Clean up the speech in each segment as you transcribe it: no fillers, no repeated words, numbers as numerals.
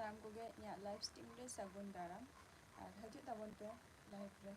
ᱥᱟᱱᱟᱢ ᱠᱚᱜᱮ ᱤᱧᱟᱹᱜ ᱞᱟᱭᱤᱵᱷ ᱥᱴᱨᱤᱢ ᱨᱮ ᱥᱟᱹᱜᱩᱱ ᱫᱟᱨᱟᱢ ᱟᱨ ᱦᱤᱡᱩᱜ ᱛᱟᱵᱚᱱ ᱯᱮ ᱞᱟᱭᱤᱵᱷ ᱨᱮ।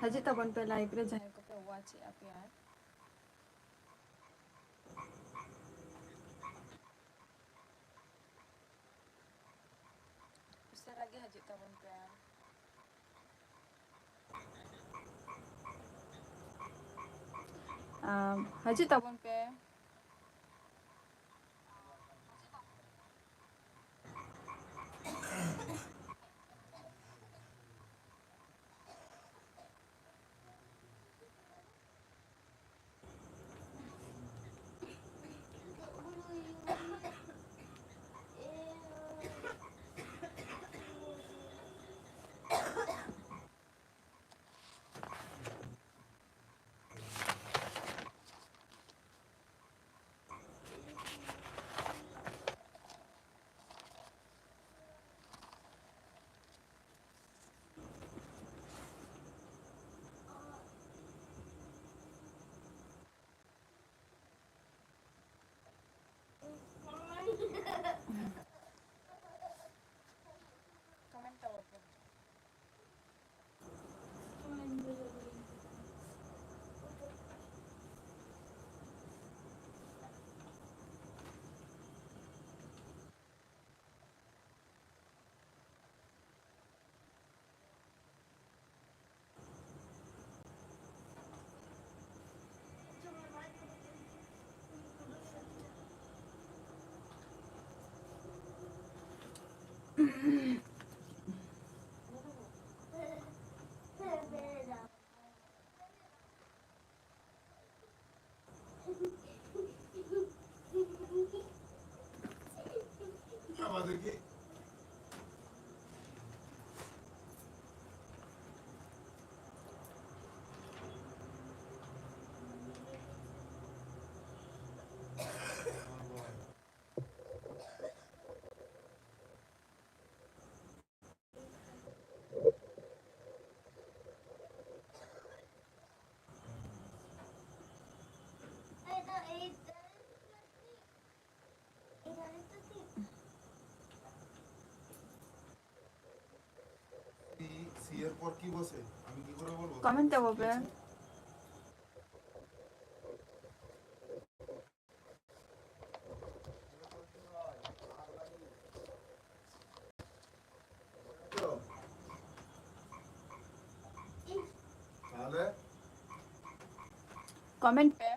ᱦᱤᱡᱩᱜ ᱛᱟᱵᱚᱱ ᱯᱮ ᱞᱟᱭᱤᱵᱷ ᱨᱮ ᱡᱟᱦᱟᱸᱭ ᱠᱚᱯᱮ ᱳᱣᱟᱪ ᱮᱜᱼᱟ ᱯᱮ ᱟᱨ ᱩᱥᱟᱹᱨᱟ ᱜᱮ ᱦᱤᱡᱩᱜ ᱛᱟᱵᱚᱱ ᱯᱮ ᱟᱨ ᱦᱤᱡᱩᱜ ᱛᱟᱵᱚᱱ ᱯᱮ। কমেন্ট তাবো পে। আমাদেরকে সি এর পর কি বসে আমি কি করে বলবো কমেন্ট তাবো পে। তাহলে কমেন্ট পে।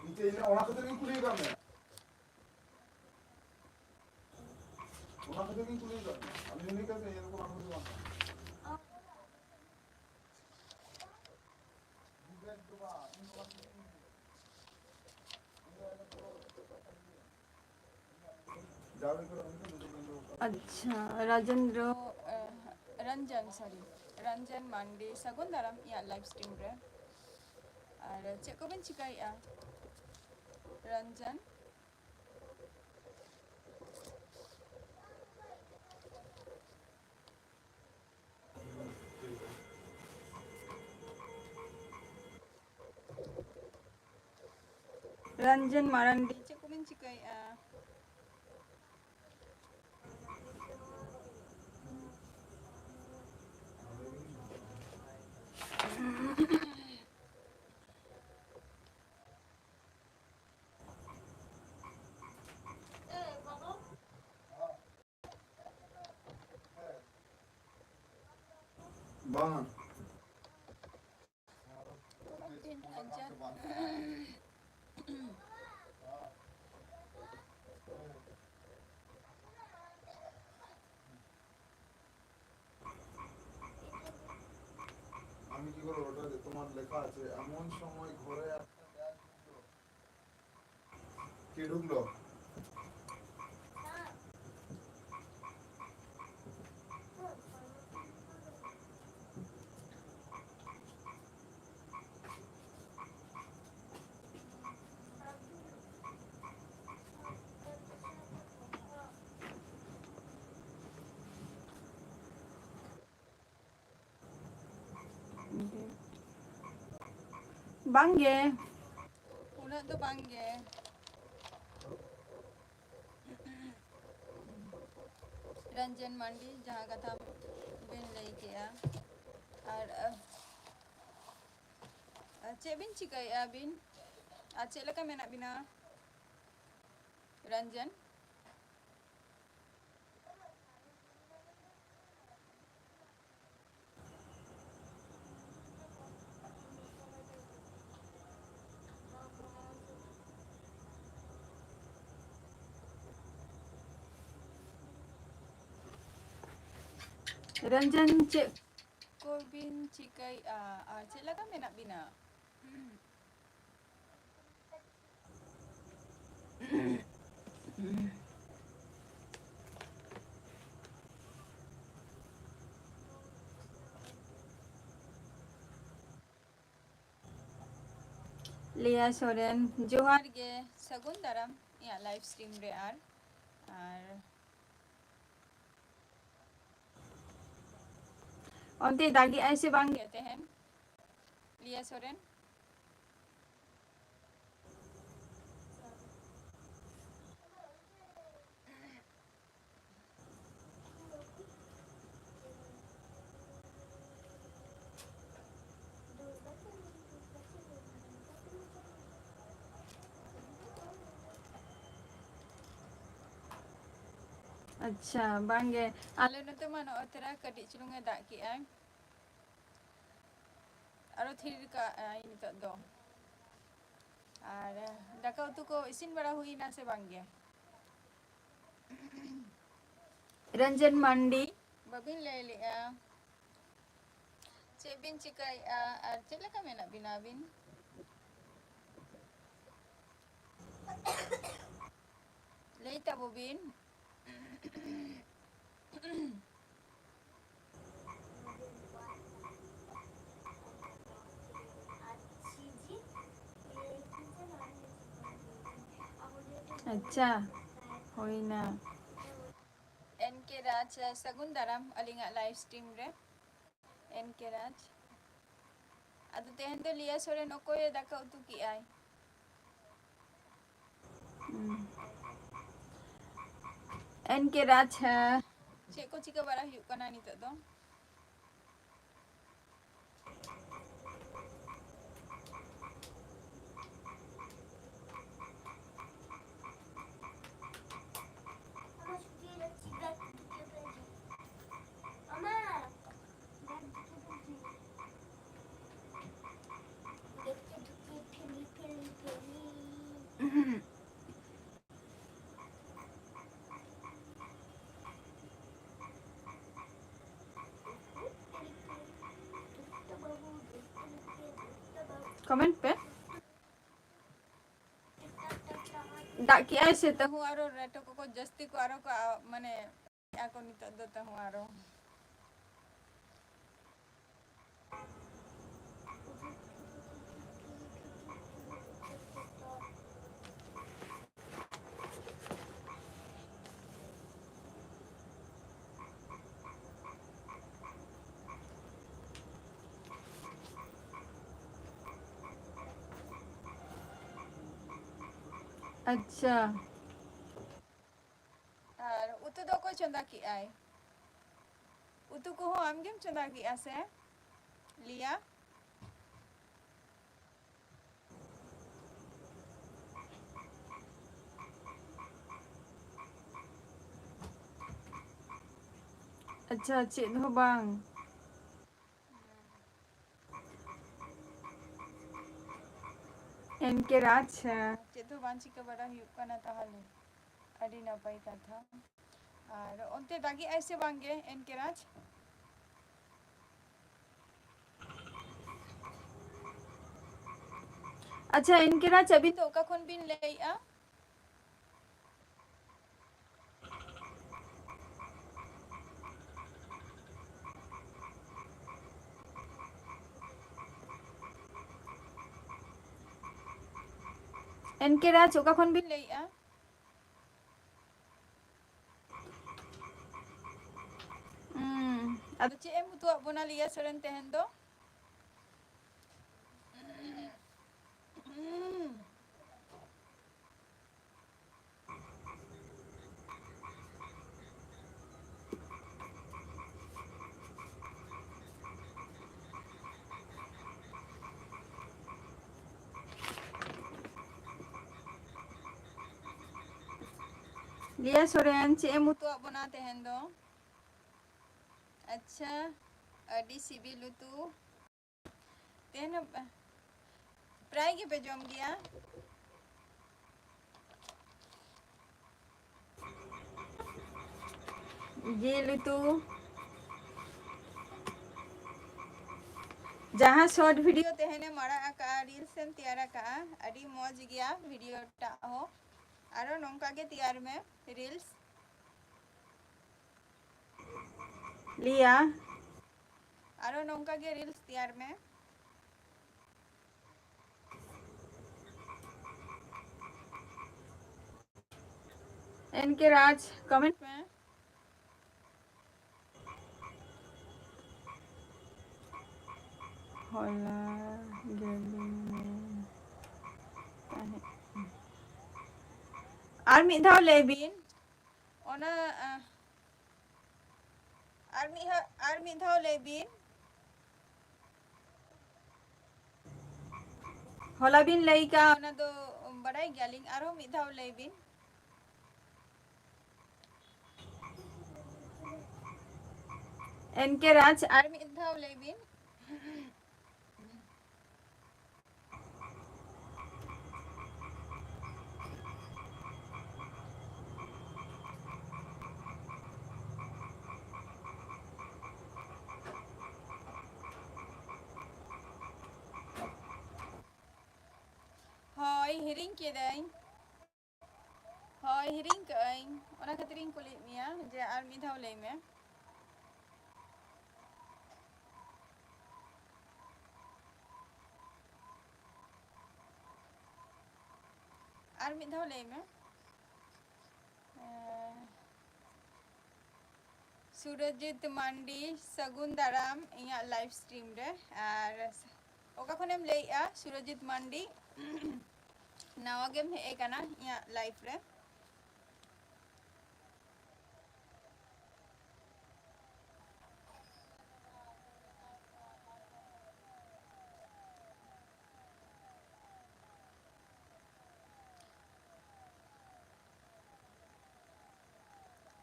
이제 오나카드링 꿀이 가면 오나카드링 꿀이 가면 아메리카에서 얘는 오나카드 간다 अच्छा राजेंद्र रंजन सॉरी रंजन मांडी सगुन दाराम इया लाइव स्ट्रीम रे और चेक को बेन चिकाइया Ranjan Ranjan Marandi. Cik ko bin cikai Bang. bin Ranjan. আমি কি করে ওটা যে তোমার লেখা আছে এমন সময় ঘরে একটা ব্যাগ ঢুকলো। কে ঢুকলো? Bangge. Unat tu bangge. Ranjan Mandi jahan kata bin lay kaya. Ar cik bin cikai bin. Cik leka menak bina. Ranjan. Ranjan cik ko bin cikai cik leka menak bina. Lia Soren Johar ge Sagun Daram ya live stream re ar onte dagi aise bang gete हैं Lia Soren अच्छा बांगे आले नते मान ओतरा कटी चुलुंगे दा की आय आरो थिर का ini tok do ar daka utu ko isin bara hui na se bangge Ranjan Mandi babin lele cik bin cikai ar cik leka menak binabin Leita bobin अच्छा होइना NK Raj Sagun Daram alinga live stream re NK Raj adu tehen do Lia Soren okoy daka utu ki ay NK Raj cik ko cika bara huyuk kana nitok do comment पे डाकी ऐसे तो हूँ आरो रेटो को जस्ती को आरो को माने या को नित दता हूँ आरो अच्छा और उतु दो को चंदा की आए उतु को हो आमगेम चंदा की आसे लिया अच्छा चेद हो बांग एनके राज चेद हो बांग चिका बड़ा हुयुग काना ताहले अडी नपाई कथा और उनते दागी ऐसे बांगे एनके राज अच्छा इनके राज अभी तो का खुन बिन ले आ एनके राज ओका खुन बिन ले आ अदो चे एम तो बोना लिया सरन तेहन दो लिया सोरेन चे एम तो बोना तेहन दो अच्छा अडी सिबिल उतु तेहन प्राय के पे जम गया जिल उतु जहाँ शॉर्ट वीडियो तेहने मरा आका रील्स एम तैयार आका अडी मौज गया वीडियो टा हो आरो नोंका के तैयार में रील्स लिया आरो नोंका के रील्स तैयार में एनके राज कमेंट में होला गेली आर मिद धाव लेबिन ओना आर मिद धाव लेबिन होला बिन लइका ओना दो बड़ाई गयालिंग आरो मिद धाव लेबिन एनके राज आर मिद धाव लेबिन हय हिरिंग केदाई हय हिरिंग कई ओना खातिरिंग कुली मिया जे आर मिद धाव ले में आर मिद धाव ले में सूरजीत मांडी सगुन दाराम इया लाइव स्ट्रीम रे और ओका खनेम लेया सूरजीत मांडी नवा गेम हे एकाना इया लाइव रे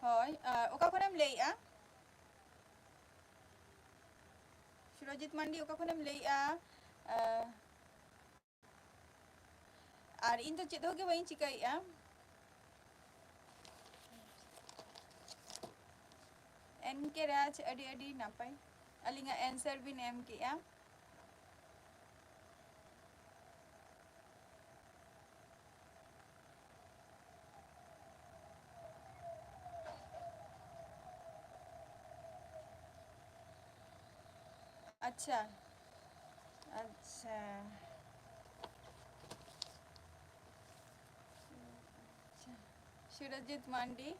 हय ओका खनेम लेया सूरजीत मांडी ओका खनेम लेया और इन तो चेद होगे वही चिकाइया एनके राज अडी अडी नापाई अलिंगा आंसर भी नेम किया अच्छा अच्छा सूरजीत मांडी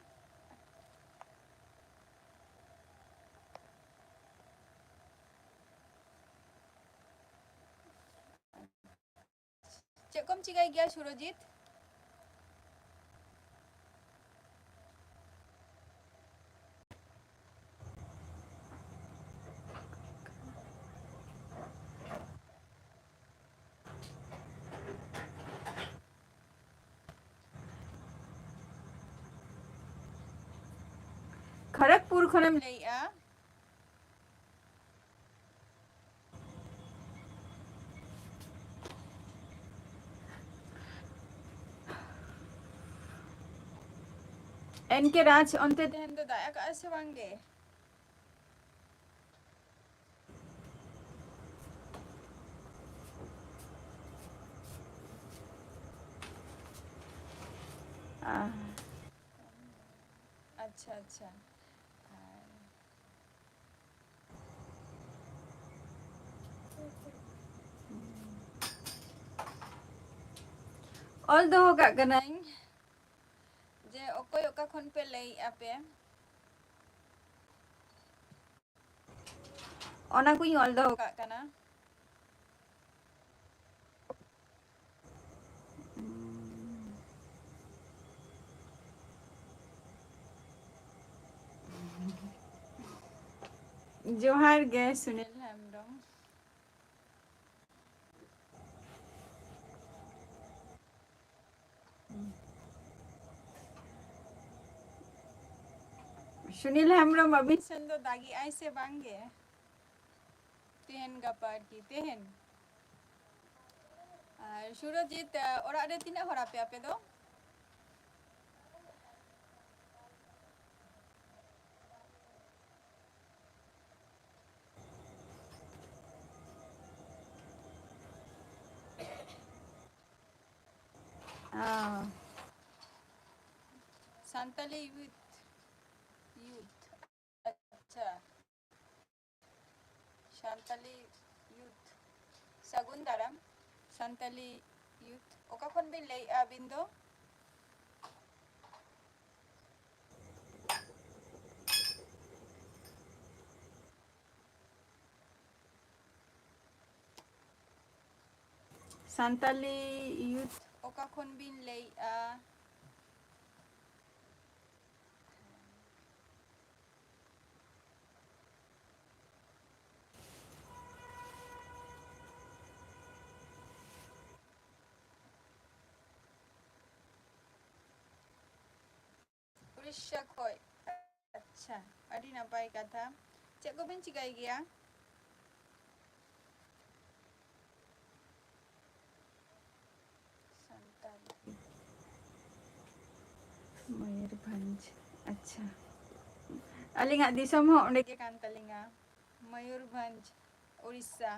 चेक कम चिकाई गया सूरजीत खड़गपुर खनम लईआ एनके राज अंते तेहन तो दाया का से बांगे अच्छा अच्छा ऑल दो का कनाई जे ओकोय ओका खन पे लई आपे ओना कुई ऑल दो का कना जोहार गे सुनील हेमब्रम सुनील हेमब्रम अभी संदो दागी आई से बांगे तेहन गपार की तेहन सुरजीत ओरा रे तिना हरा पे आपे दो संताली यूथ अच्छा संताली यूथ सगुन दाराम संताली यूथ ओका खन बे लई आबिन दो संताली यूथ ओका खन बिन लई उड़ीसा खोय अच्छा अड़ी नपाय कथा चेक को बिन चिकाई गया संताली मयूरभंज अच्छा अलिंगा दिसम हो ओंडे के कान तलिंगा मयूरभंज उड़ीसा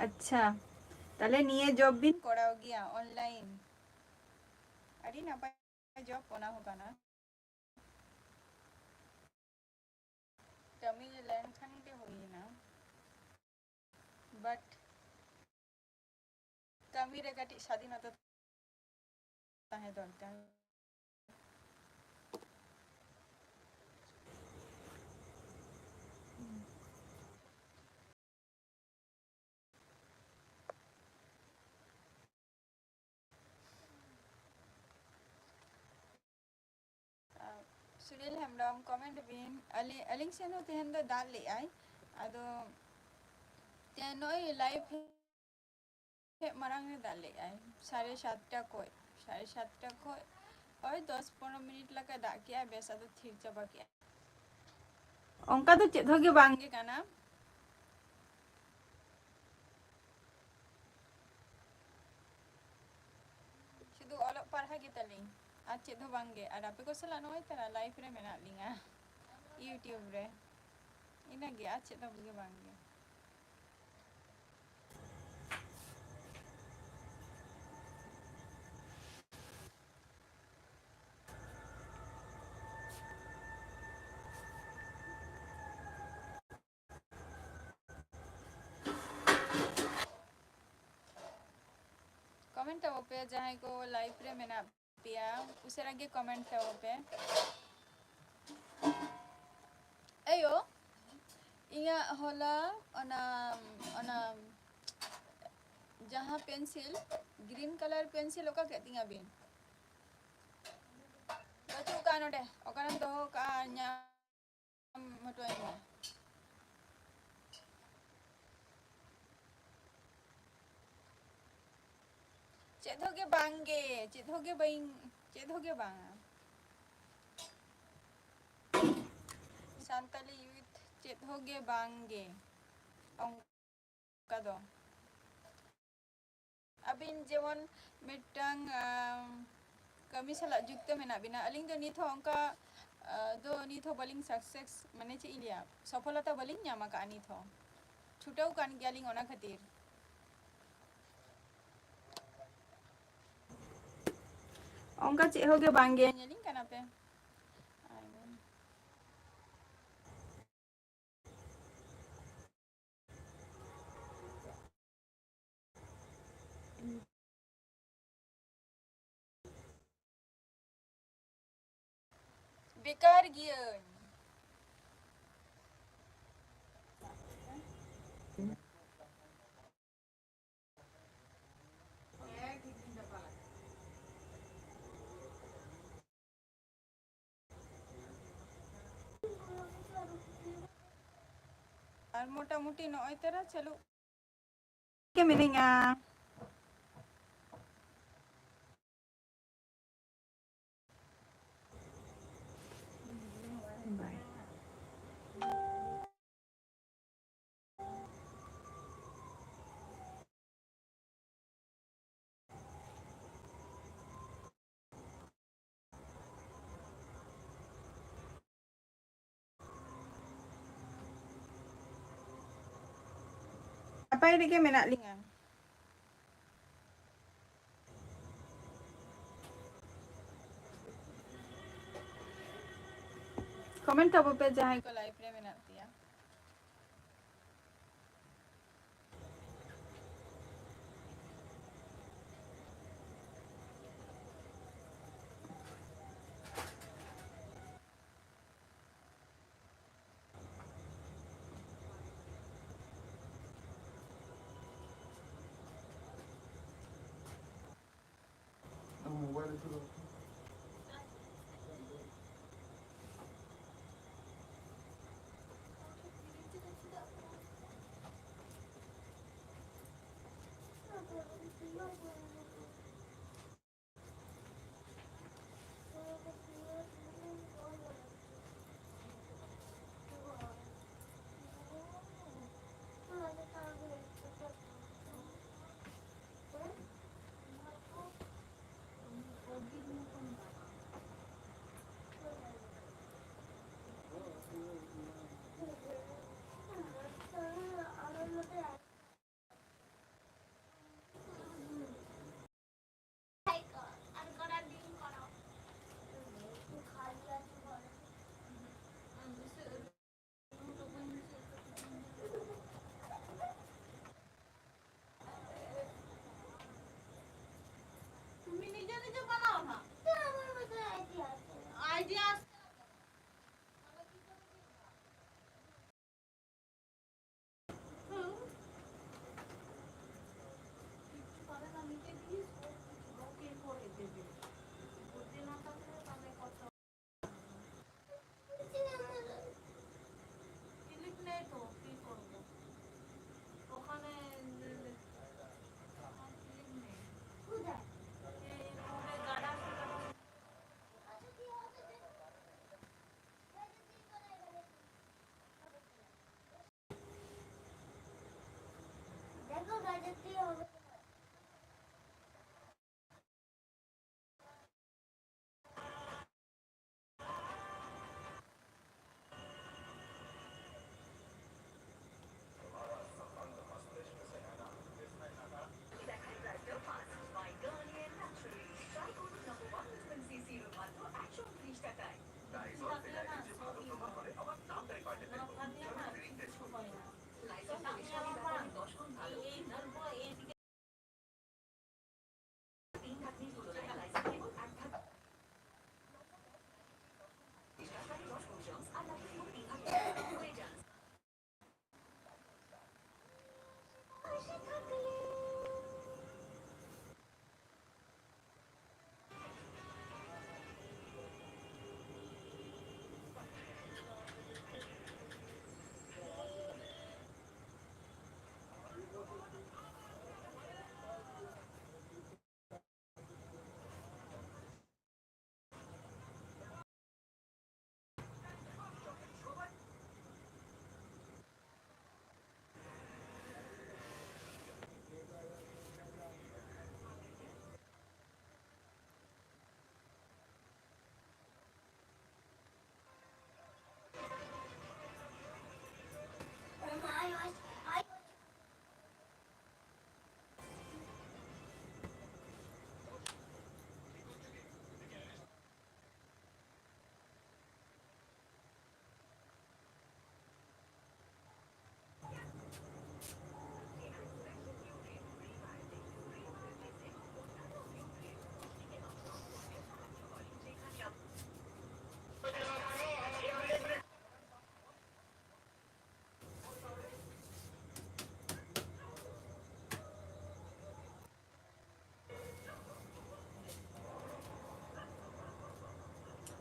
अच्छा ताले निये जॉब बिन कराओ गया ऑनलाइन अड़ी नपाय जॉब ओना होगा ना तमिल लैंड खान के होई ना बट कमी रे काटी स्वाधीनता ताहे दरकार सुनील हेमब्रम कमेंट बिन अलिंग सेनो तेहन दो दाल ले आई आदो तेहन नोई लाइव हे मरांग रे दाल ले आई 7:30 कोई 7:30 कोई और 10-15 मिनट लगा दा किया बेसा तो ठीक चबा किया ओंका तो चेत होगे बांगे काना शुद्ध ऑलप पढ़ा के तलिंग आज चेत हो बांगे और आपे को सला नोई तरा लाइफ रे मेना लिंगा यूट्यूब रे इना गया चेत हो बांगे कमेंट हो पे जहां को लाइव रे मेना पिया उसे आगे कमेंट हो पे अयो इया होला ona जहां पेंसिल ग्रीन कलर पेंसिल ओका के तिंगा बिन बचू का नोडे ओका दो का nya मटोय ᱪᱮᱫ ᱦᱚᱸ ᱜᱮ ᱵᱟᱝᱜᱮ, ᱪᱮᱫ ᱦᱚᱸ ᱜᱮ ᱵᱟᱹᱧ, ᱪᱮᱫ ᱦᱚᱸ ᱜᱮ ᱵᱟᱝᱟ ᱥᱟᱱᱛᱟᱞᱤ ᱤᱭᱩᱛᱷ ᱪᱮᱫ ᱦᱚᱸ ᱜᱮ ᱵᱟᱝᱜᱮ ᱚᱱᱠᱟ ᱫᱚ ᱟᱹᱵᱤᱱ ᱡᱮᱢᱚᱱ ᱢᱤᱫᱴᱟᱝ ᱠᱟᱹᱢᱤ ᱥᱟᱞᱟᱜ ᱡᱩᱠᱛᱚ ᱢᱮᱱᱟᱜ ᱵᱤᱱᱟ, ᱟᱹᱞᱤᱧ ᱫᱚ ᱱᱤᱛ ᱦᱚᱸ ᱚᱱᱠᱟ ᱫᱚ ᱱᱤᱛ ᱦᱚᱸ ᱵᱟᱹᱞᱤᱧ ᱥᱟᱠᱥᱮᱥ, ᱢᱟᱱᱮ ᱪᱮᱫ ᱤᱧ ᱞᱟᱹᱭᱟ, ᱥᱚᱯᱷᱚᱞᱚᱛᱟ ᱵᱟᱹᱞᱤᱧ ᱧᱟᱢ ᱟᱠᱟᱫᱼᱟ ᱱᱤᱛ ᱦᱚᱸ, ᱪᱷᱩᱴᱟᱹᱣ ᱠᱟᱱ ᱜᱮᱭᱟᱞᱤᱧ ᱚᱱᱟ ᱠᱷᱟᱹᱛᱤᱨ᱾ ᱚᱱᱠᱟ ᱪᱮᱫ ᱦᱚᱸ ᱜᱮ ᱵᱟᱝᱜᱮ, ᱧᱮᱞᱤᱧ ᱠᱟᱱᱟ ᱯᱮ? ᱵᱮᱠᱟᱨ ᱜᱤᱭᱟᱹᱧ᱾ ᱟᱨ ᱢᱚᱴᱟᱢᱩᱴᱤ ᱱᱚᱜᱼᱚᱭ ᱛᱚᱨᱟ ᱪᱟᱹᱞᱩᱜ ᱜᱮ ᱢᱤᱱᱟᱹᱧᱟ᱾ ᱱᱟᱯᱟᱭ ᱨᱮᱜᱮ ᱢᱮᱱᱟᱜ ᱞᱤᱧᱟ᱾ ᱠᱚᱢᱮᱱᱴ ᱛᱟᱵᱚ ᱯᱮ ᱡᱟᱦᱟᱸᱭ ᱠᱚ ᱞᱟᱭᱤᱵ ᱨᱮ ᱢᱮᱱᱟᱜ ᱯᱮᱭᱟ᱾ মোবাইলে ছিল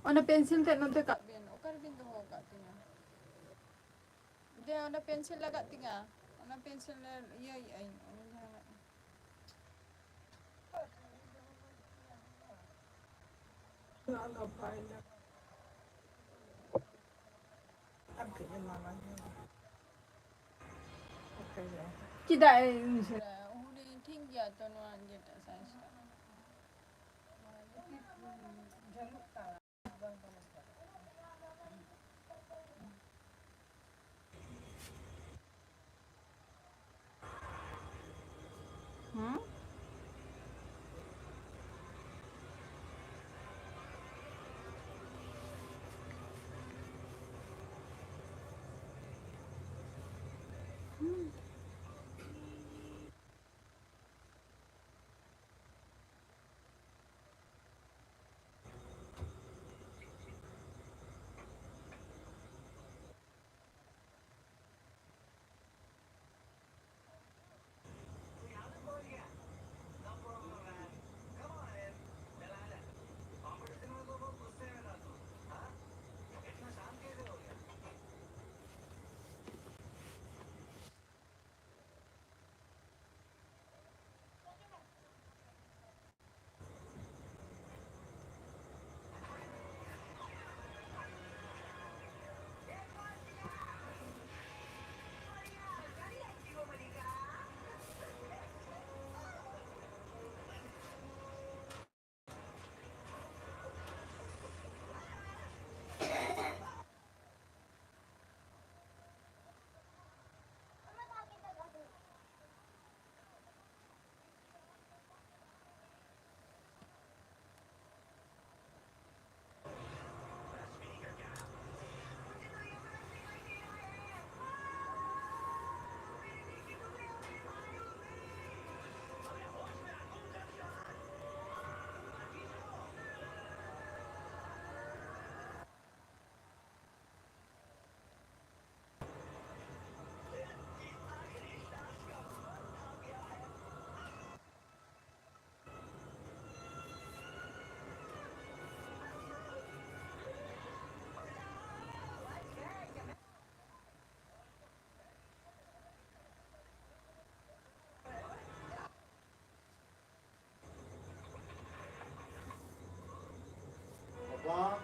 Ona pensil teh note kak bin. Okar bin tu kak tinggal. Dia ona pensil lah kak tinggal. Ona pensil lah iya iya. Tidak Huri tinggi atau nuan kita saya. Hmm? Apa?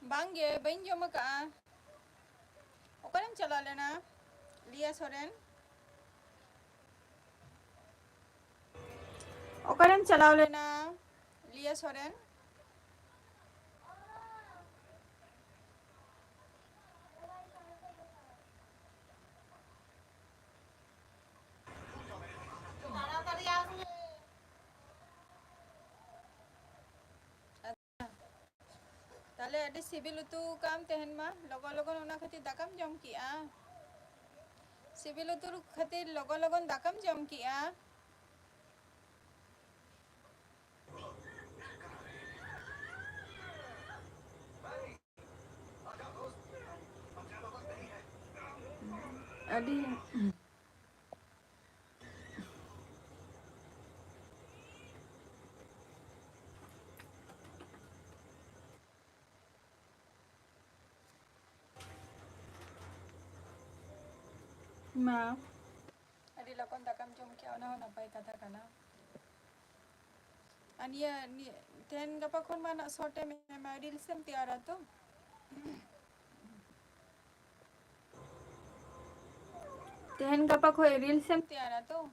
Bangge, bain jom ka. Okaram chala lena. Lia Soren. Okaram chala lena. Lia Soren. Tale ada sibil tu kam tehen mah. Logon-logon una khati dakam jom ki a. Sibil tu khati logon-logon dakam jom ki a. Adi Ma. Adi logon dakam jom ki ona napai kata kana. Ania ni ten gapa kon mana sorte me reels sem tiara tu. Ten gapa ko reels sem tiara tu.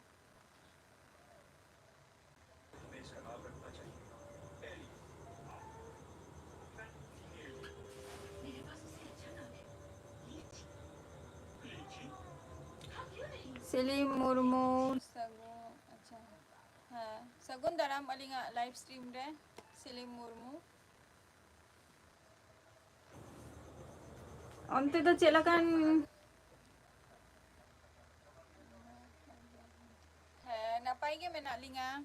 Selim Murmu Sagun अच्छा हाँ सगुन दाराम अलिंगा live stream रे सेलिम Murmu onte do celakan he napai ge menak linga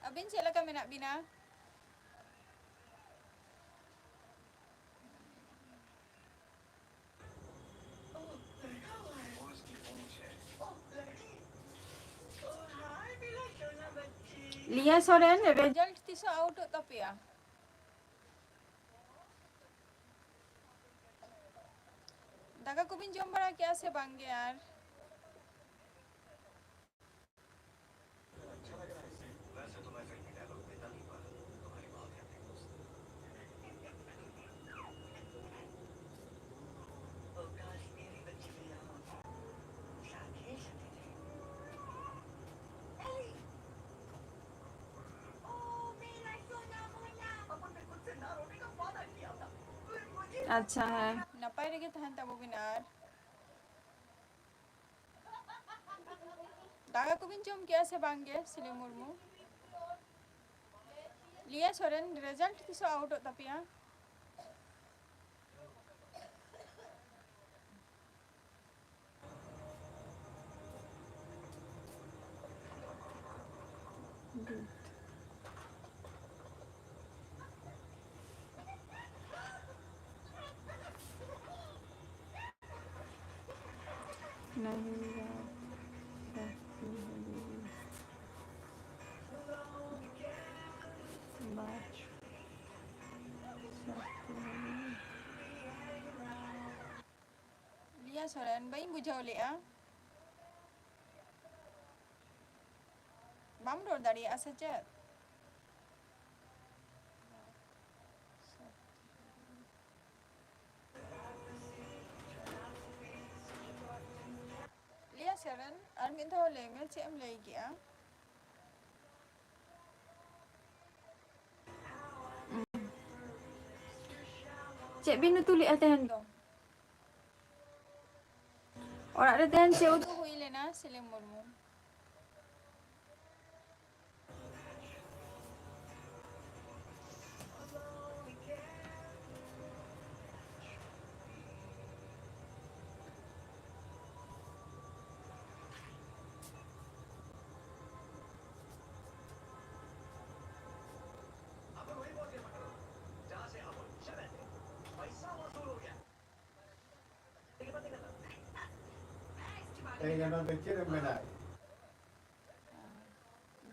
abin celakan menak bina Lia Soren result tiso out tapi ya. Daga ko bin jom bara kya se bangge yaar. अच्छा है नपाय रेगे तहन तब बिनार दागा को बिन जम क्या से बांगे सिले मुर्मू लिया सोरेन रिजल्ट तिसो आउट तपिया नहीं लिया सोरेन बाई बुझाव लिया बाम रोड दाड़ी ऐसे चेक लिया सोरेन और मिन थाव ले में चेम ले गया Cik Bin tulis atas tu. Orang ada tahan cik tu hui lena silim murmu.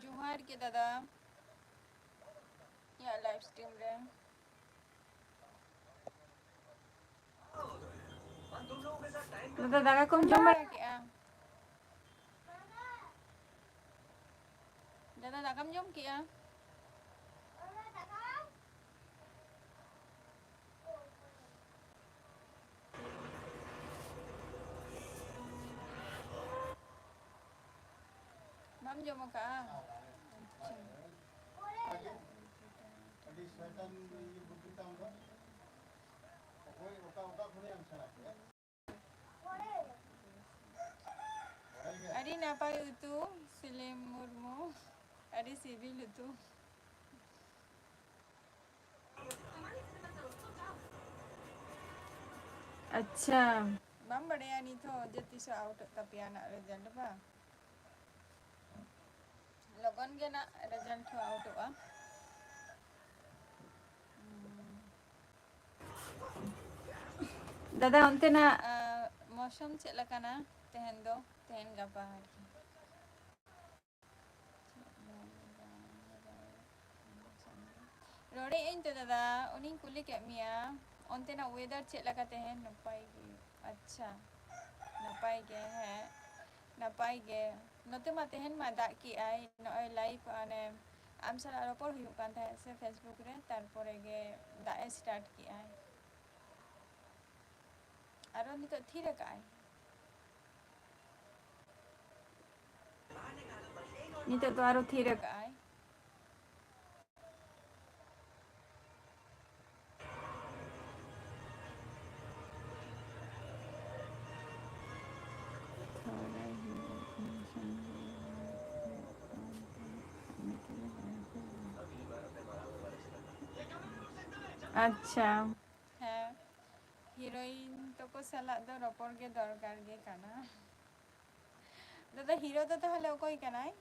Juhar ke dada. Ya live stream re. Dada daga kom jom bara kya? Dada dagam jom kya? Mam jom ka? Adi napa itu silim murmu? Adi civil itu. अच्छा बम बड़े यानी तो जति so out tapi anak result apa logon ke na result to out ah दादा onte na मौसम check लका ना तेहन दो तेहन गपा रोड़े इन तो दादा उन्हीं कुली के मिया onte na weather चेक लका तेहन नपाई गे अच्छा नपाई गे है नपाई गे नते मा तेहन मा दा की आई नय लाइव आने आम सारा ropor huyuk kan tahe se Facebook re tarpore ge da start ki ai aro nito thira kai nito to aro thira kai अच्छा है हीरोइन तो को सलाह दो ropor ge dorkar ge kana दादा हीरो तो ताहले ओकोई कनाई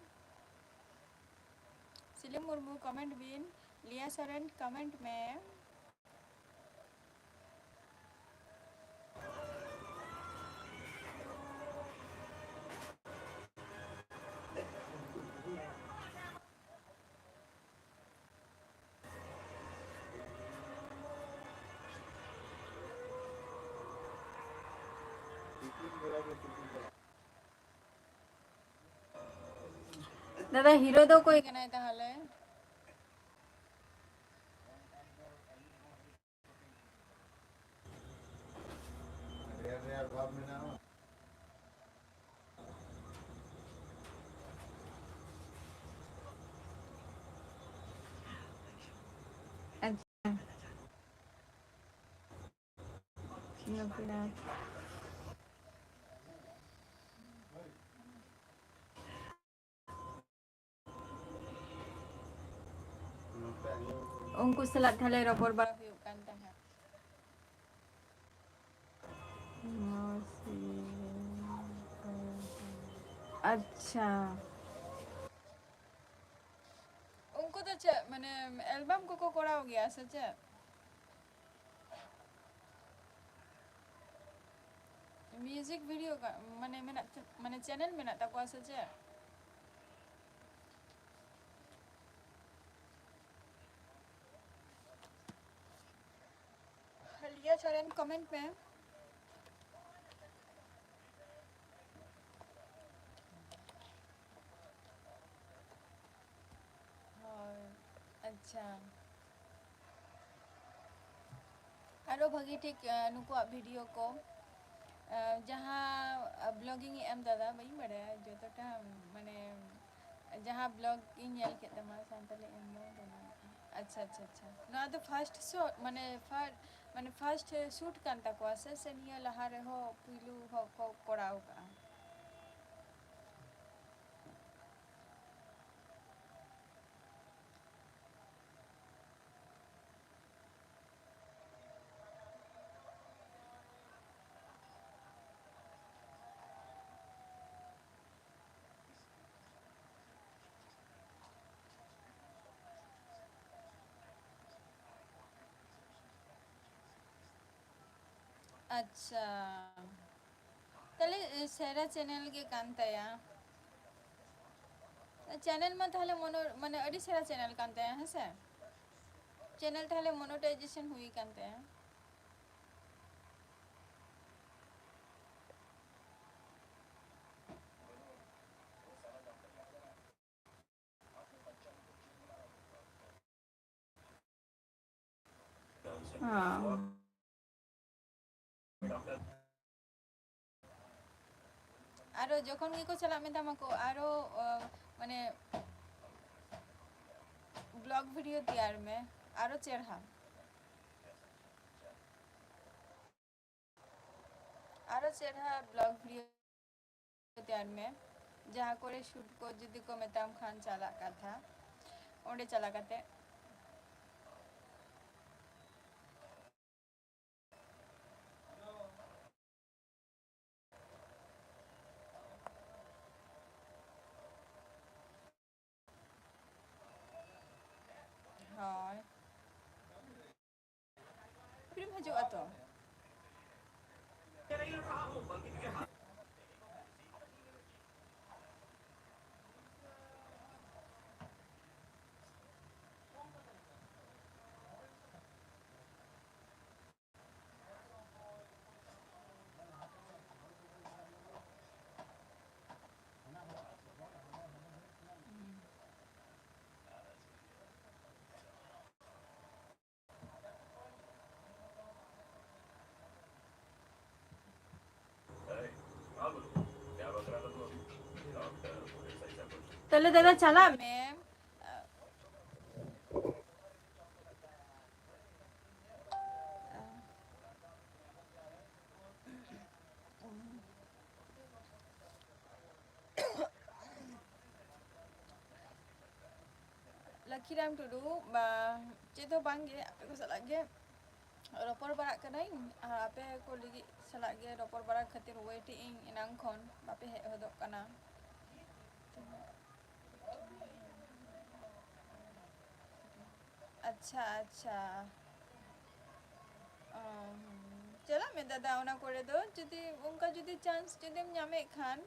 सिलिम मुर्मू कमेंट बिन लिया सरेन कमेंट में दादा हीरो दो कोई कनाय ताहले अच्छा उनको सलाद थाले रबर बड़ा हुयुग कान ताहा अच्छा उनको तो माने एल्बम को कराओ गया से चे म्यूजिक वीडियो का माने चैनल में ना तको से चे लिया छोड़न कमेंट में अच्छा आरो भगी ठीक नुकुआ वीडियो को जहाँ ब्लॉगिंग एम दादा बई बड़े जो तो टा माने जहाँ ब्लॉगिंग यल के तमा सांतले एम दादा अच्छा अच्छा अच्छा ना तो फर्स्ट शो माने फर्स्ट शूट कान तको से निया लहारे हो पुइलू हो को कराओ का अच्छा तले सेरा चैनल के कांतया चैनल में थाले मोनो माने अडी सेरा चैनल कांतया है से चैनल थाले मोनेटाइजेशन हुई कांतया हाँ आरो जखन की को चला में तमको आरो माने ब्लॉग वीडियो तैयार में आरो चेरहा ब्लॉग वीडियो तैयार में जहाँ कोरे शूट को जुदी को मेताम खान चला का था ओंडे चला करते हाँ फिर मजो आतो तले दादा चला मैं लकीराम टुडू चेतो बांगे आपे को सलाह गे रपर बड़ा कनाई आपे को लगी सलाह गे रपर बड़ा खातिर वेटिंग इनांग खन बापे हे होदो कना अच्छा अच्छा चला मैं दादा ओना करे दो जुदी उनका जुदी चांस जुदी हम ᱧᱟᱢᱮ खान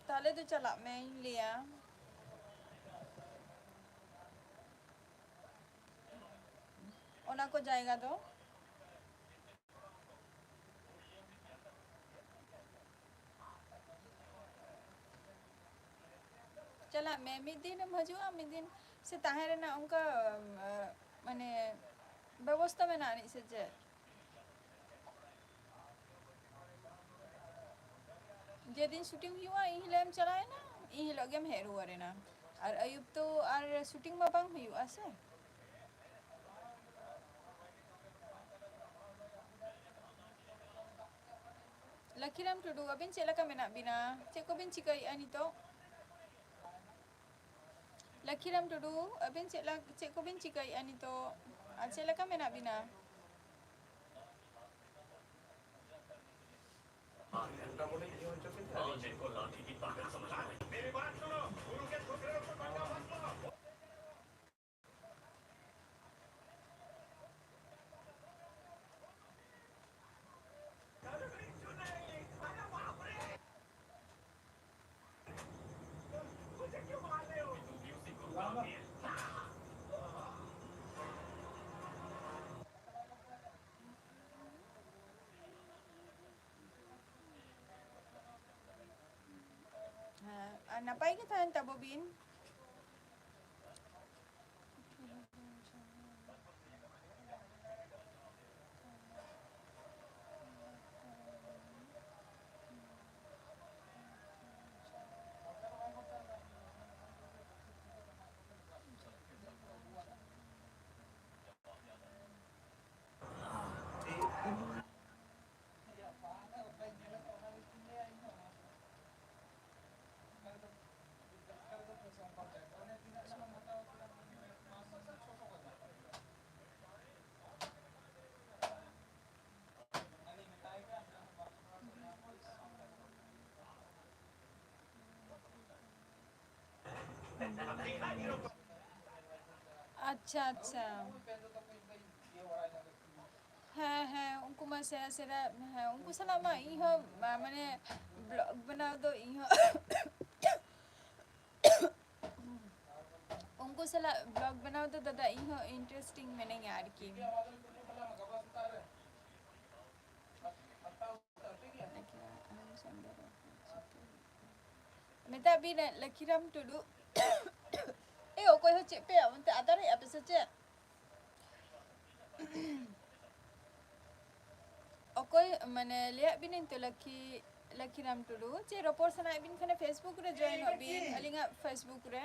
ताले तो चला मैं लिया ओना को जाएगा तो ᱪᱟᱞᱟᱜ ᱢᱮ ᱢᱤᱫ ᱫᱤᱱᱮᱢ ᱦᱤᱡᱩᱜᱼᱟ ᱢᱤᱫ ᱫᱤᱱ ᱥᱮ ᱛᱟᱦᱮᱸ ᱨᱮᱱᱟᱜ ᱚᱱᱠᱟ ᱢᱟᱱᱮ ᱵᱮᱵᱚᱥᱛᱷᱟ ᱢᱮᱱᱟᱜᱼᱟ ᱟᱹᱱᱤᱡ ᱥᱮ ᱪᱮᱫ? जेदिन शूटिंग हुआ इन हिलोग चलाएना इन हिलोग गेम हेज रुआरेना और अयुब तो और शूटिंग में बांग हुआ से लकीराम टुडू अबिन चेक लका मेना बिना चेक को बिन चिकाई नितो लकीराम टुडू अबिन चेक को बिन चिकाई नितो चेक लका मेना बिना napai kita hantar bobin अच्छा अच्छा हाँ हाँ उनको मैं सेरा सेरा हाँ उनको सला मैं इहो माने ब्लॉग बना दो इहो उनको सला ब्लॉग बना दो दादा इहो इंटरेस्टिंग मैंने यार की Minta bina lakiram tudu. Okoy ho chepe unta adare episode che. Okoy mane lihat binin tu lakiram tudu. Che report sana bin khane Facebook re join ho bin alinga Facebook re.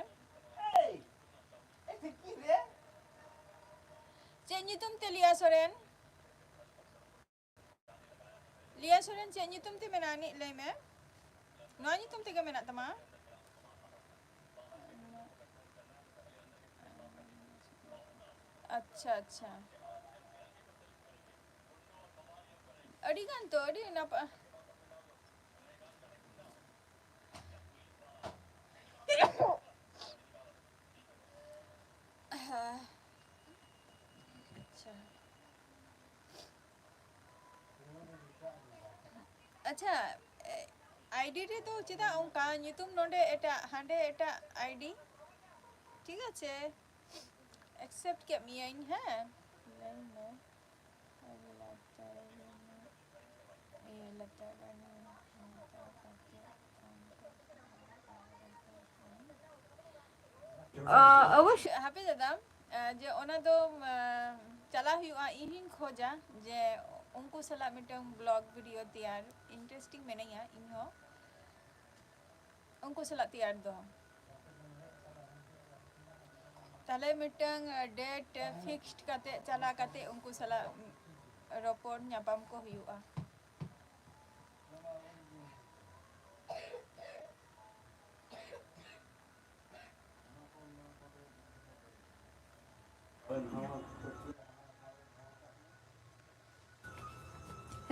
Hey. Fikir Che nyutum te Lia Soren. Lia Soren che nyutum te menani lai me. No nyutum te ga menat tama. अच्छा अच्छा अड़ी गान तो अड़ी ना अच्छा ID रे तो चेदा उनका nyutum नोंडे एटा हांडे एटा आईडी ठीक है एक्सेप्ट के मिया इन है नहीं ये लगता है अवश्य हापे दादा जे ओना दो चला हुआ इहिन खोजा जे उनको सला मिटंग ब्लॉग वीडियो तैयार इंटरेस्टिंग में नहीं है इनहो उनको सला तैयार दो ताले मिटंग डेट फिक्स्ड काते चला काते उनको सला रोपोर न्यापाम को हुआ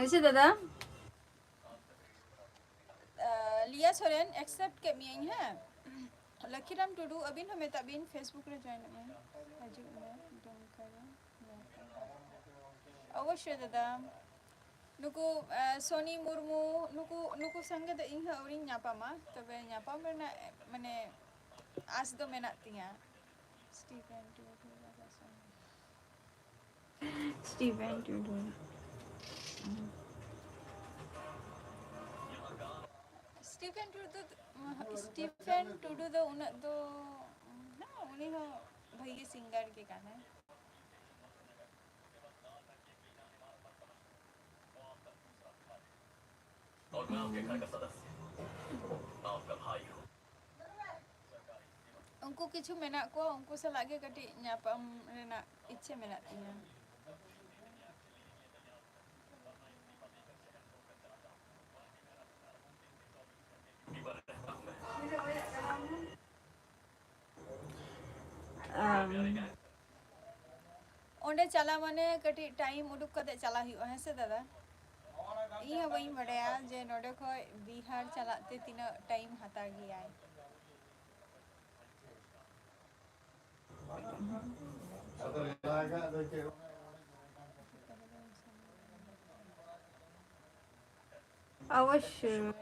ऐसे दादा लिया सोरेन एक्सेप्ट के मियाँ है लकीराम टुडू अबिन हमें तबिन फेसबुक रे ज्वाइन में हजू में डोंग करो अवश्य दादा नुकु सोनी मुर्मू नुकु संगे द इह औरी न्यापामा तबे न्यापाम रेना माने आस दो मेनात तिया स्टीवन टुडू स्टीफन टुडू दो उन दो ना उन्हीं हो भैया सिंगर के गाना और मैं आपके घर का सदस्य आपका भाई हूँ उनको किछु मेना को उनको सलागे कटी nyapam rena इच्छा मेना तिया ओंडे चला माने कटी टाइम उडुक कते चला हुआ है से दादा इहा बई बड़या जे नोडे खो बिहार चलाते तीना टाइम हता गया है अवश्य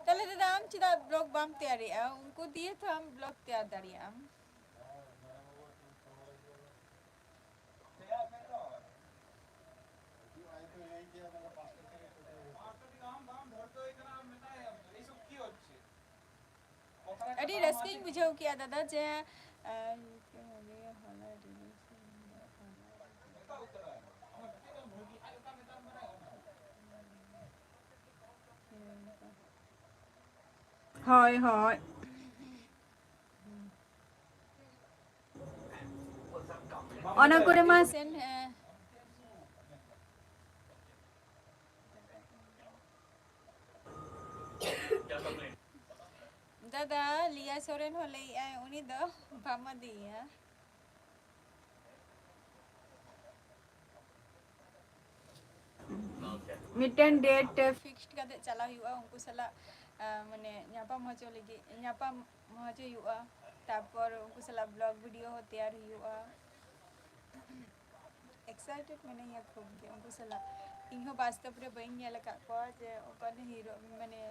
तले दादा हम चिदा ब्लॉग बाम तैयारी है उनको दिए तो हम ब्लॉग तैयार दारिया हम अरे रस्किंग बुझाओ किया दादा जे হয় হয় অনা করে মা সেন क्या कंप्लेंट दादा लिया सोरेन होले उनी दो भामा दिया नाम क्या है मिटन डेट फिक्स्ड कते चला हुआ उनको सला माने nyapam hojo lagi nyapam hojo हुआ तापर उनको सला ब्लॉग वीडियो हो तैयार हुआ एक्साइटेड मैंने ये खूब के उनको सला इहो वास्तव रे बइन नेल का को जे ओकन हीरो माने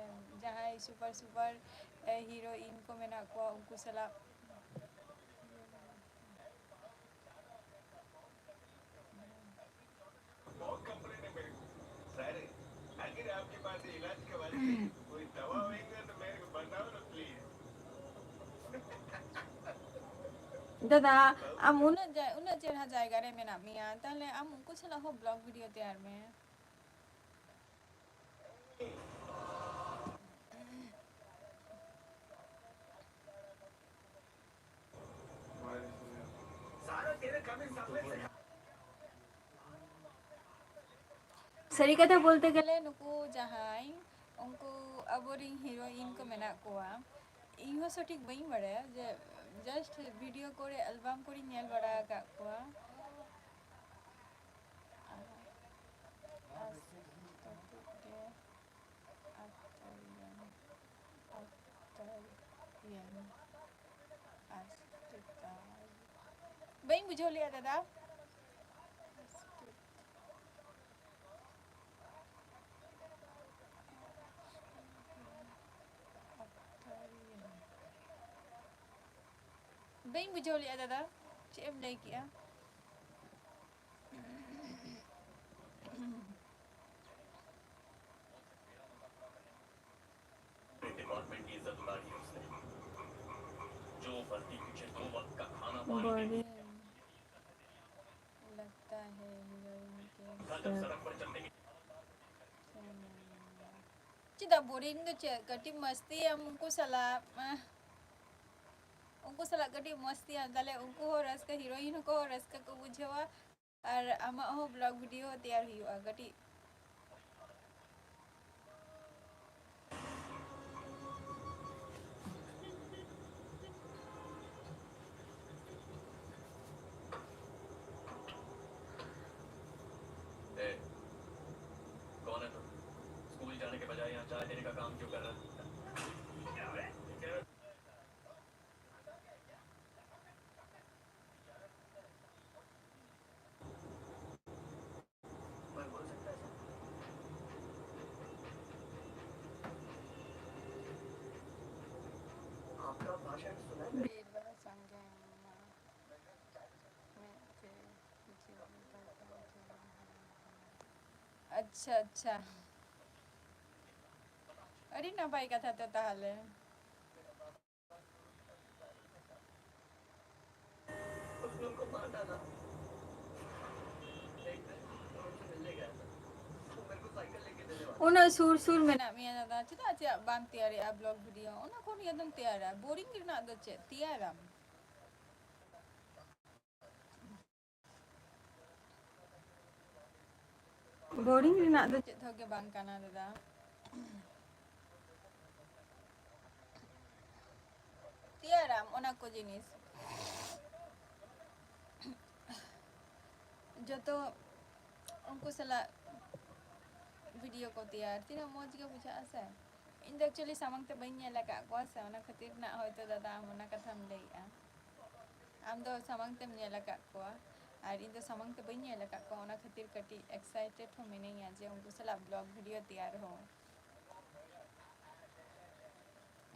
जहां सुपर सुपर हीरोइन को मेना को उनको सला बहुत कंप्लेंट है मेरे को सर अगर आपके पास इलाज के वास्ते कोई दवा होएगा तो मेरे को बताओ ना प्लीज दादा am una चढ़ा जाएगा रे मेना मिया ताले am उनको सला हो ब्लॉग वीडियो तैयार में सारा तेरे कमिंग सामने से सरी कथा बोलते गले नुकु जहाई उनको अबोरिंग हीरोइन को मेना कोआ इहो सठिक बई बड़े जे जस्ट वीडियो करे एल्बम करे नेल बड़ा का कोआ बई बुझो लिया दादा बई बुझो लिया दादा चेम नहीं किया डिपार्टमेंट की इज्जत उतारी है उसने जो फर्जी पीछे दो वक्त का खाना पानी लगता है हीरोइन के जब सड़क पर चलने की चिदा बोरिंग चे कटी मस्ती हम उनको सला कटी मस्ती अंदले उनको हो रस का हीरोइन को हो रस का बुझवा और आमा हो ब्लॉग वीडियो तैयार हुआ कटी ए, कौन है तू स्कूल जाने के बजाय यहाँ चाय देने का काम क्यों कर रहा है मैं बोल सकता है आपका भाषण सुना है अच्छा अच्छा ᱟᱹᱰᱤ ᱱᱟᱯᱟᱭ ᱠᱟᱛᱷᱟ ᱛᱚ ᱛᱟᱦᱚᱞᱮ उन लोग को मार डाला एक दिन उनसे मिलने गया था वो मेरे को साइकिल लेके देने वाला ᱩᱱᱟᱹᱜ ᱥᱩᱨ ᱥᱩᱨ ᱢᱮᱱᱟᱜ ᱢᱮᱭᱟ ᱫᱟᱫᱟ ᱪᱮᱫᱟᱜ ᱪᱮᱫ ᱵᱟᱢ ᱛᱮᱭᱟᱨᱮᱜᱼᱟ ᱵᱞᱚᱜ ᱵᱷᱤᱰᱤᱭᱳ ᱚᱱᱟ ᱠᱚ ᱱᱤᱭᱟᱹ ᱫᱚᱢ ᱛᱮᱭᱟᱨᱟ ᱵᱳᱨᱤᱝ ᱨᱮᱱᱟᱜ ᱫᱚ ᱪᱮᱫ ᱛᱮᱭᱟᱨᱟᱢ ᱵᱳᱨᱤᱝ ᱨᱮᱱᱟᱜ ᱫᱚ ᱪᱮᱫ ᱦᱚᱸ ᱜᱮ ᱵᱟᱝ ᱠᱟᱱᱟ ᱫᱟᱫᱟ ᱛᱮᱭᱟᱨᱟᱢ ᱚᱱᱟ ᱠᱚ ᱡᱤᱱᱤᱥ ᱡᱚᱛᱚ ᱩᱱᱠᱩ ᱥᱟᱞᱟᱜ ᱵᱷᱤᱰᱤᱭᱳ ᱠᱚ ᱛᱮᱭᱟᱨ ᱛᱤᱱᱟᱹᱜ ᱢᱚᱡᱽ ᱜᱮ ᱵᱩᱡᱷᱟᱹᱜᱼᱟ ᱥᱮ ᱤᱧ ᱫᱚ ᱮᱠᱪᱩᱭᱮᱞᱤ ᱥᱟᱢᱟᱝ ᱛᱮ ᱵᱟᱹᱧ ᱧᱮᱞ ᱟᱠᱟᱫ ᱠᱚᱣᱟ ᱥᱮ ᱚᱱᱟ ᱠᱷᱟᱹᱛᱤᱨ ᱱᱟᱜ ᱦᱚᱭᱛᱳ ᱫᱟᱫᱟ ᱟᱢ ᱚᱱᱟ ᱠᱟᱛᱷᱟᱢ ᱞᱟᱹᱭᱮᱜᱼᱟ ᱟᱢ ᱫᱚ ᱥᱟᱢᱟᱝ ᱛᱮᱢ ᱧᱮᱞ ᱟᱠᱟᱫ ᱠᱚᱣᱟ ᱟᱨ ᱤᱧ ᱫᱚ ᱥᱟᱢᱟᱝ ᱛᱮ ᱵᱟᱹᱧ ᱧᱮᱞ ᱟᱠᱟᱫ ᱠᱚᱣᱟ ᱚᱱᱟ ᱠᱷᱟᱹᱛᱤᱨ ᱠᱟᱹᱴᱤᱡ ᱮᱠᱥᱟᱭᱴᱮᱰ ᱦᱚᱸ ᱢᱤᱱᱟᱹᱧᱟ ᱡᱮ ᱩᱱᱠᱩ ᱥᱟᱞᱟᱜ ᱵᱞᱚᱜ ᱵᱷᱤᱰᱤᱭᱳ ᱛᱮᱭᱟᱨ ᱦᱚᱸ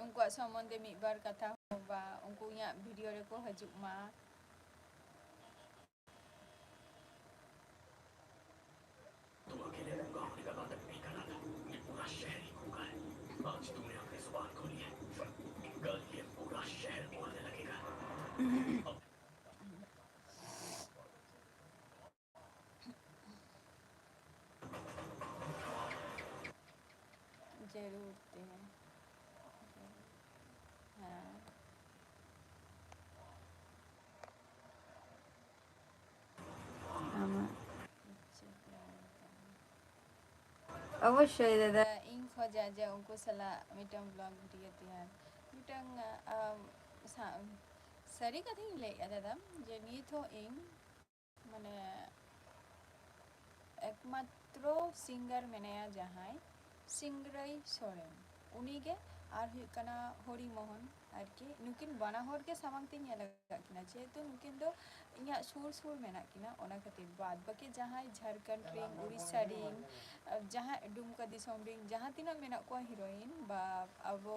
ᱩᱱᱠᱩᱣᱟᱜ ᱥᱚᱢᱚᱱᱫᱷᱮ ᱢᱤᱫ ᱵᱟᱨ ᱠᱟᱛᱷᱟ ᱦᱚᱸ ᱵᱟ ᱩᱱᱠᱩ ᱤᱧᱟᱹᱜ ᱵᱷᱤᱰᱤᱭᱳ ᱨᱮᱠᱚ ᱦᱤᱡᱩᱜ ᱢᱟ तुम अकेले में गाँव का नाटक नहीं करना था ये पूरा शहर ही गूंगा है आज तुमने अपनी जुबान खोली है कल ये पूरा शहर बोलने लगेगा जरूर ते हैं हाँ आमा অবশ্যই দাদা ᱤᱧ ᱠᱷᱚᱡᱟ ᱡᱮ ᱩᱱᱠᱩ ᱥᱟᱞᱟᱜ ᱢᱤᱫᱴᱟᱝ ᱵᱞᱚᱜ ᱵᱷᱤᱰᱤᱭᱳ ᱛᱮᱭᱟᱨ ᱢᱤᱫᱴᱟᱝ ᱥᱟᱹᱨᱤ ᱠᱟᱛᱷᱟᱧ ᱞᱟᱹᱭᱮᱜᱼᱟ ᱫᱟᱫᱟ ᱡᱮ ᱱᱤᱛ ᱦᱚᱸ ᱤᱧ ᱢᱟᱱᱮ একমাত্র সিঙ্গার মেনায়া জাহাই সিংরাই সোরেন উনিগে আর হুᱭᱩᱜ ᱠᱟᱱᱟ ᱦᱚᱨᱤ ᱢᱳᱦᱚᱱ ᱟᱨᱠᱤ ᱱᱩᱠᱤᱱ ᱵᱟᱱᱟ ᱦᱚᱲ ᱜᱮ ᱥᱟᱢᱟᱝ ᱛᱮᱧ ᱧᱮᱞ ᱟᱠᱟᱫ ᱠᱤᱱᱟ ᱡᱮᱦᱮᱛᱩ ᱱᱩᱠᱤᱱ ᱫᱚ ᱤᱧᱟᱹᱜ ᱥᱩᱨ ᱥᱩᱨ ᱢᱮᱱᱟᱜ ᱠᱤᱱᱟ ᱚᱱᱟ ᱠᱷᱟᱹᱛᱤᱨ ᱵᱟᱫ ᱵᱟᱹᱠᱤ ᱡᱟᱦᱟᱸᱭ ᱡᱷᱟᱲᱠᱷᱚᱸᱰ ᱨᱮᱱ ᱩᱲᱤᱥᱥᱟ ᱨᱮᱱ ᱡᱟᱦᱟᱸ ᱰᱩᱢᱠᱟ ᱫᱤᱥᱚᱢ ᱨᱮᱱ ᱡᱟᱦᱟᱸ ᱛᱤᱱᱟᱹᱜ ᱢᱮᱱᱟᱜ ᱠᱚᱣᱟ ᱦᱤᱨᱳᱭᱤᱱ ᱵᱟ ᱟᱵᱚ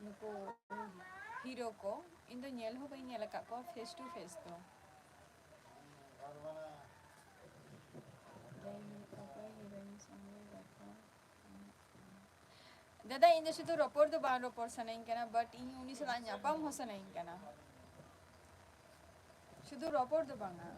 ᱱᱩᱠᱩ ᱦᱤᱨᱳ ᱠᱚ ᱤᱧ ᱫᱚ ᱧᱮᱞ ᱦᱚᱸ ᱵᱟᱹᱧ ᱧᱮᱞ ᱟᱠᱟᱫ ᱠᱚᱣᱟ ᱯᱷᱮᱥ ᱴᱩ ᱯᱷᱮᱥ ᱫᱚ दादा इन शुद्ध रपोर तो बाहर रपोर सनाइन कना बट इन उनी सला ᱧᱟᱯᱟᱢ हो सनाइन कना शुद्ध रपोर तो बांगा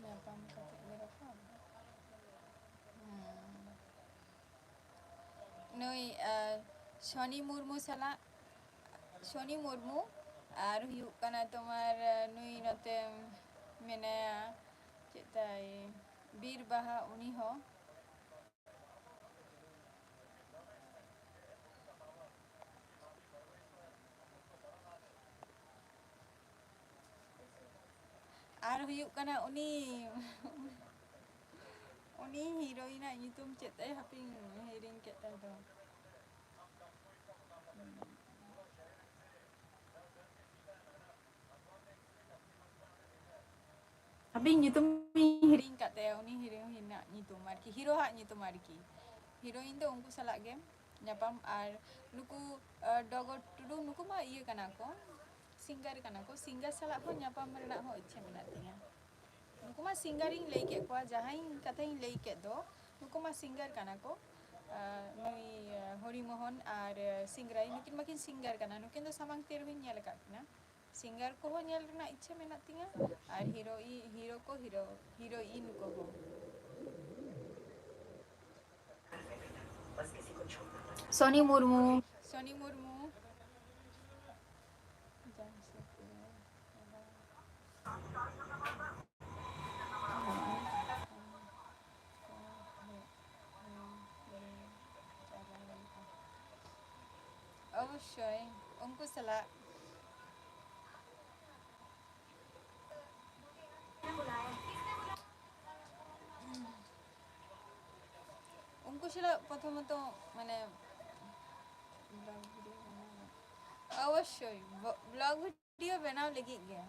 ᱧᱟᱯᱟᱢ ᱠᱟᱛᱮ ᱞᱮ ᱨᱚᱯᱚᱲ ᱱᱩᱭ ᱥᱚᱱᱤ ᱢᱩᱨᱢᱩ ᱥᱟᱞᱟᱜ ᱥᱚᱱᱤ ᱢᱩᱨᱢᱩ ᱟᱨ ᱦᱩᱭᱩᱜ ᱠᱟᱱᱟ ᱛᱳᱢᱟᱨ ᱱᱩᱭ ᱱᱚᱛᱮ ᱢᱮᱱᱟᱭᱟ ᱪᱮᱫ ᱛᱟᱭ ᱵᱤᱨ ᱵᱟᱦᱟ ᱩᱱᱤ ᱦᱚᱸ ᱟᱨ ᱦᱩᱭᱩᱜ ᱠᱟᱱᱟ ᱩᱱᱤ ᱩᱱᱤ ᱦᱤᱨᱳᱭᱤᱱᱟᱜ ᱧᱩᱛᱩᱢ ᱪᱮᱫ ᱛᱟᱭ ᱦᱟᱯᱮᱧ ᱦᱤᱲᱤᱧ ᱠᱮᱫ ᱛᱟᱭ ᱫᱚ ᱦᱟᱯᱮᱧ ᱧᱩᱛᱩᱢ ᱦᱤᱲᱤᱧ ᱠᱟᱫ ᱛᱟᱭᱟ ᱩᱱᱤ ᱦᱤᱨᱳᱭᱤᱱᱟᱜ ᱧᱩᱛᱩᱢ ᱟᱨᱠᱤ ᱦᱤᱨᱳᱣᱟᱜ ᱧᱩᱛᱩᱢ ᱟᱨᱠᱤ ᱦᱤᱨᱳᱭᱤᱱ ᱫᱚ ᱩᱱᱠᱩ ᱥᱟᱞᱟᱜ ᱜᱮ ᱧᱟᱯᱟᱢ ᱟᱨ ᱱᱩᱠᱩ ᱰᱚᱜᱚᱨ ᱴᱩᱰᱩ ᱱᱩᱠᱩ ᱢᱟ ᱤᱭᱟᱹ ᱠᱟᱱᱟ ᱠᱚ ᱥᱤᱝᱜᱟᱨ ᱠᱟᱱᱟ ᱠᱚ ᱥᱤᱝᱜᱟᱨ ᱥᱟᱞᱟᱜ ᱦᱚᱸ ᱧᱟᱯᱟᱢ ᱨᱮᱱᱟᱜ ᱦᱚᱸ ᱤᱪᱪᱷᱟᱹ ᱢᱮᱱᱟᱜ ᱛᱤᱧᱟ ᱱᱩᱠᱩ ᱢᱟ ᱥᱤᱝᱜᱟᱨᱤᱧ ᱞᱟᱹᱭ ᱠᱮᱫ ᱠᱚᱣᱟ ᱡᱟᱦᱟᱸᱭ ᱠᱟᱛᱷᱟᱧ ᱞᱟᱹᱭ ᱠᱮᱫ ᱫᱚ ᱱᱩᱠᱩ ᱢᱟ ᱥᱤᱝᱜᱟᱨ ᱠᱟᱱᱟ ᱠᱚ ᱱᱩᱭ ᱦᱚᱨᱤ ᱢᱳᱦᱚᱱ ᱟᱨ ᱥᱤᱝᱨᱟᱭ ᱱᱩᱠᱤᱱ ᱢᱟᱠᱤᱱ ᱥᱤᱝᱜᱟᱨ ᱠᱟᱱᱟ ᱱᱩᱠᱤᱱ ᱫᱚ ᱥᱟᱢᱟᱝ ᱛᱮ ᱨᱮᱦᱚᱸᱧ ᱧᱮᱞ ᱟᱠᱟᱫ ᱠᱤᱱᱟ ᱥᱤᱝᱜᱟᱨ ᱠᱚᱦᱚᱸ ᱧᱮᱞ ᱨᱮᱱᱟᱜ ᱤᱪᱪᱷᱟᱹ ᱢᱮᱱᱟᱜ ᱛᱤᱧᱟ ᱟᱨ ᱦᱤᱨᱳ ᱠᱚ ᱦᱤᱨᱳᱭᱤᱱ ᱠᱚᱦᱚᱸ सोनी मुर्मू सोनी मुर्मू অবশ্যই उनको सलाह उनको सलाह प्रथमत माने ब्लॉग वीडियो बनाओ अवश्य ब्लॉग वीडियो बनाओ लगी गया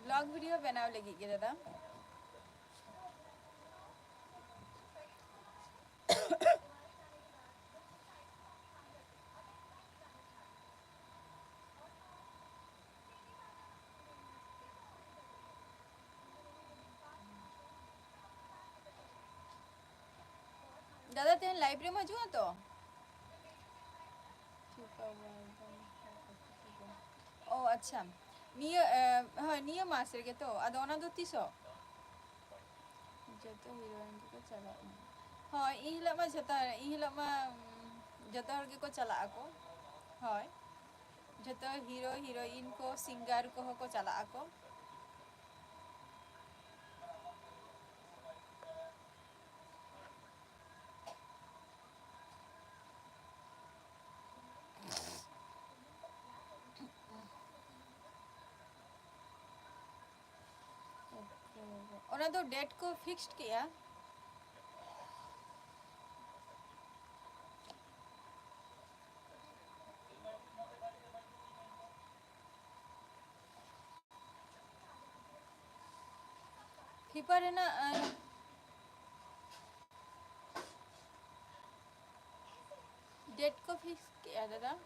ब्लॉग वीडियो बनाओ लगी गया दादा दादा तेन लाइव रे मजुआ तो ओ अच्छा निया हाँ निया मास्टर के तो अदोना दो तीसो जतो हीरोइन को चला हाँ इहिला मा जता इहिला मा जतो हर के को चला ako हाँ जतो हीरो हीरोइन को सिंगर को चला ako और तो डेट को फिक्स्ड किया फीफा है ना डेट को फिक्स किया दादा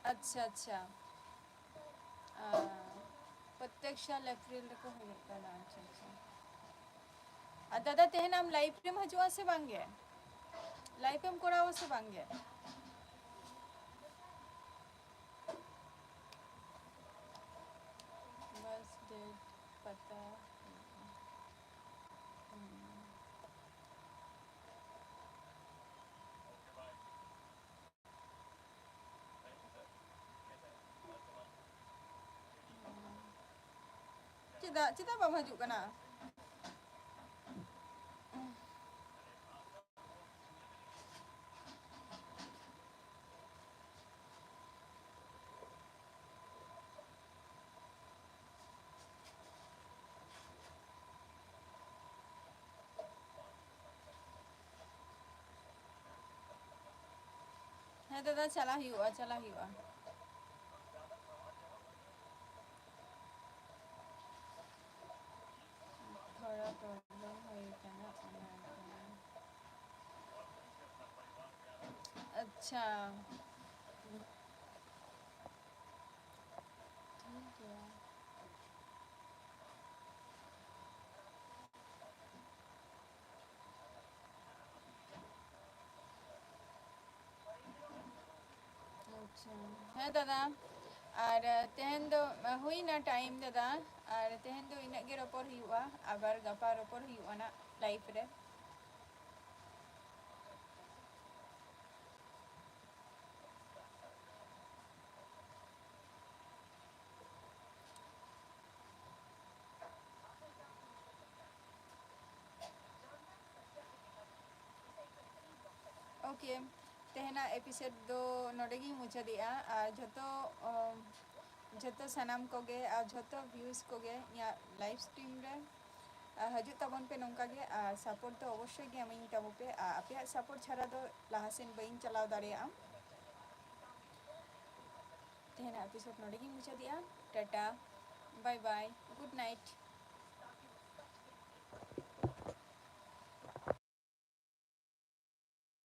अच्छा अच्छा प्रत्यक्ष अप्रैल को होगा ना अच्छा अच्छा दादा तेहन हम लाइव प्रेम हजुआ से बांगे लाइव प्रेम कोराओ से बांगे बस डेट पता Cita bam hajuk kana है दादा चला हुआ थोड़ा प्रॉब्लम होई kana अच्छा ठीक है अच्छा है दादा और तेहन दो हुई ना टाइम दादा और तेहन दो इना गे रोपर हुआ आबार गपा रोपर हुआ ना लाइफ रे ओके तेहना एपिसोड दो नोडेगी मुझे दिया झतो सनाम कोगे और झतो व्यूज कोगे या लाइव स्ट्रीम रे हजू तबन पे नौका गे सपोर्ट तो अवश्य गे अमिंग तबो पे आपे सपोर्ट छाड़ा दो लाहासेन बइन चलाव दाड़िया तेहना एपिसोड नोडेगी मुझे दिया tata bye bye good night